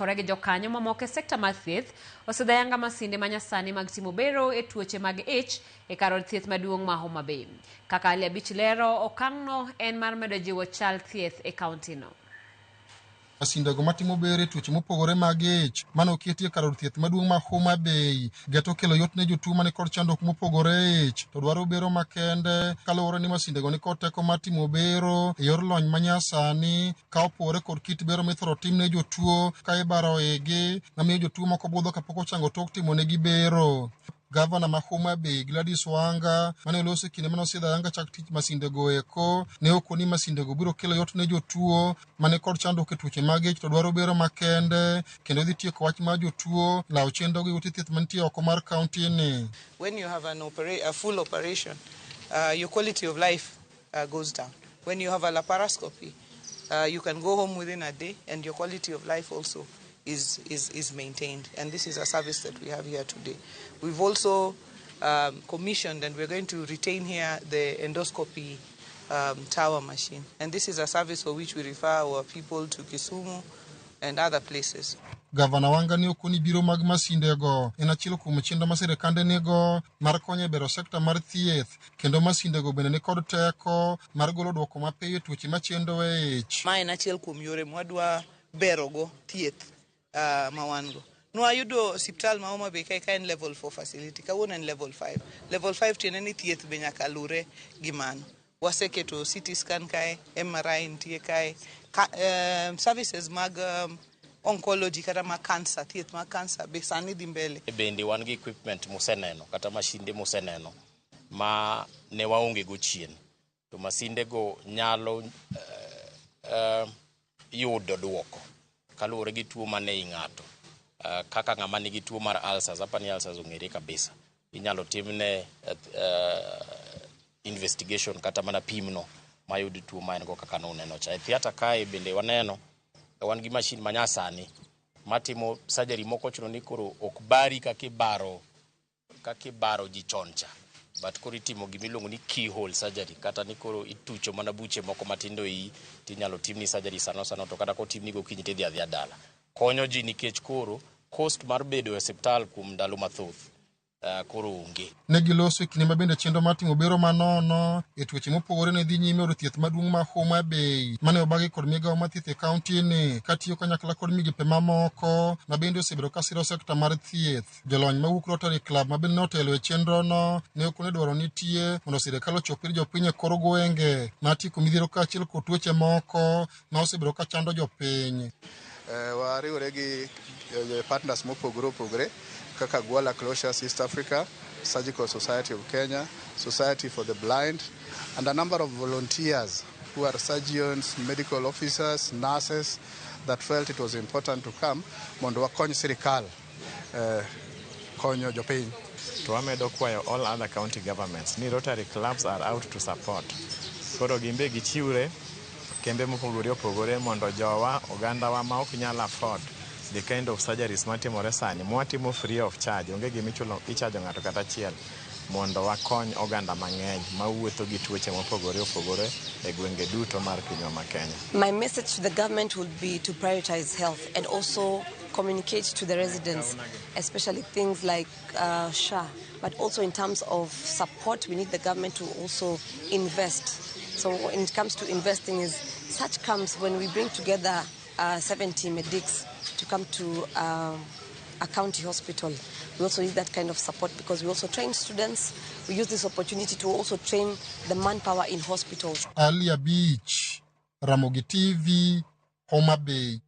makore gi jokanyo mamoko e sekta mar thieth osedayanga masinde manyasani mag timo bero e tuoche mag ich e kar od thieth maduong' ma Homa Bay. Kaka Ali Abich lero, okang'no en mar medo jiwo chal thieth e kauntino. Masindego matimo bere tuoche mopogore mag ich mane oketie kar od thieth maduong' ma Homa Bay geto kelo yot ne jotuo mane kod chandruok mopogore ich to dwaro bero makende kaluwore ni masindego ni kod teko mar timo bero e yor lony manyasani ka opore kod kit bero mithoro tim ne jotuo ka ibaro igi mamiyo jotuo moko budho kapok ochango tok timo negi bero. Gavana ma Homa Bay Gladys Wanga mane oloso kinde mane osidho ayanga chak tich masindego eko ne okoni masindego biro kelo yot ne jotuo mane kod chandruok e tuoche mag ich to dwaro bero makende kendo dhi tieko wach mar jotuo law chenro gi ute thieth mantie oko mar kaunti ni. When you have a full operation, your quality of life goes down. When you have a laparoscopy, you can go home within a day and your quality of life also is maintained, and this is a service that we have here today. We've also commissioned, and we're going to retain here the endoscopy tower machine, and this is a service for which we refer our people to Kisumu and other places. Gavana Wanga ni okoni biro mag masindego en achiel kuom chenro ma sirkande nigo mar konyo e bero sekta mar thieth kendo masindego bende ni kod teko mar golo dwoko mapiyo tuoche machendo e ich. Ma en achiel kuom yore mwadwa berogo thieth mawango. Nwayudo hospital ma Homa Bay ka en level 4 facility kawuono en level 5. Level 5 tiene ni thieth be nyaka lure gi mano. Waseketo CT scan kae, MRI nitie kae, services mag oncology kata mag cancer, thieth mag cancer be sani dhi mbele. Bende wan gi equipment museneno kata mashinde museneno ma ne waonge go chien. To masinde go nyalo yudo duoko kaluwore gi tuo mane ing'ato. Kaka ng'ama nigi tuo mar ulcers, apani ulcers ong'ere kabisa. Inyalo timne investigation kata mana pimno mayud tuo ma en go kaka noneno cha. E theater kae bende waneno wan gi mashin manyasani matimo surgery moko chuno ni koro ok bari kakibaro ji choncha, but koro itimo gimiluongo ni keyhole surgery kata ni koro itucho mana buche moko matindo i tinyalo timni surgery sano to kata ko timni go kinyi tidhi adhiya dala. Konyo ji nikech koro cost mar bedo e hospital kuom ndalo mathoth koro onge. Ne giloso kinde mabende chenro mar timo bero manono e tuoche mopogore ne dhi nyime od thieth maduong' ma Homa Bay mane obagi kod migawo mar thieth e kaunti ni katiyo kanyakla kod migepe mamoko mabende osebedo ka siro sekta mar thieth. Jolony mawuok Rotary Club mabende ne otelo e chenro no ne okone dwaro nitie mondo sirkal ochop ir jopiny e kor gwenge matieko midhiero kaachiel kod tuoche moko ma osebedo ka chando jopiny. Wariwore gi partners mopogore opogore kaka Gwala Closures East Africa, Surgical Society of Kenya, Society for the Blind, and a number of volunteers who are surgeons, medical officers, nurses that felt it was important to come mondo wakony sirikal konyo jopiny. To wamedo kwayo all other county governments ni Rotary clubs are out to support. Koro gimbe gichiwre kembe mopogore opogore mondo jowa ogandawa ma ok nyal afford the kind of surgeries matimore sani mwatimo free of charge, onge gimichulo ichajo ng'ato kata achiel mondo wakony oganda mang'eny mawuotho gi tuoche mopogore opogore e gwenge duto mar pinywa ma Kenya. My message to the government would be to prioritize health and also communicate to the residents, especially things like SHA, but also in terms of support, we need the government to also invest. So when it comes to investing, such comes when we bring together 70 medics to come to a county hospital. We also need that kind of support because we also train students. We use this opportunity to also train the manpower in hospitals. Ali Abich, Ramogi TV, Homa Bay.